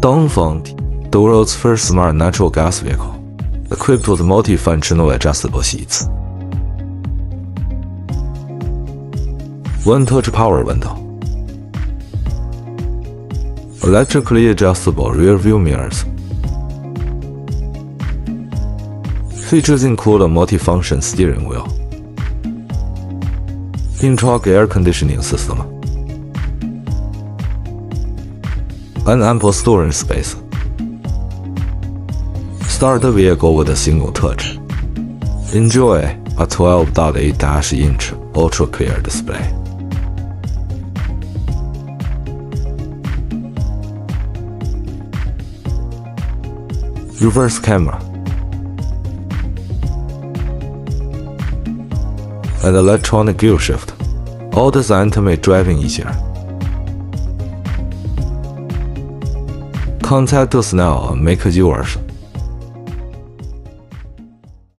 Feng, the world's first smart natural gas vehicle, equipped with multifunctional adjustable seats. One-touch power window. Electrically adjustable rear-view mirrors. Features include a multifunction steering wheel, in-truck air conditioning system, and ample storage space. Start the vehicle with a single touch. Enjoy a 12.8-inch ultra-clear display. Reverse camera and electronic gear shift, all designed to make driving easier. Contact us now and make yours.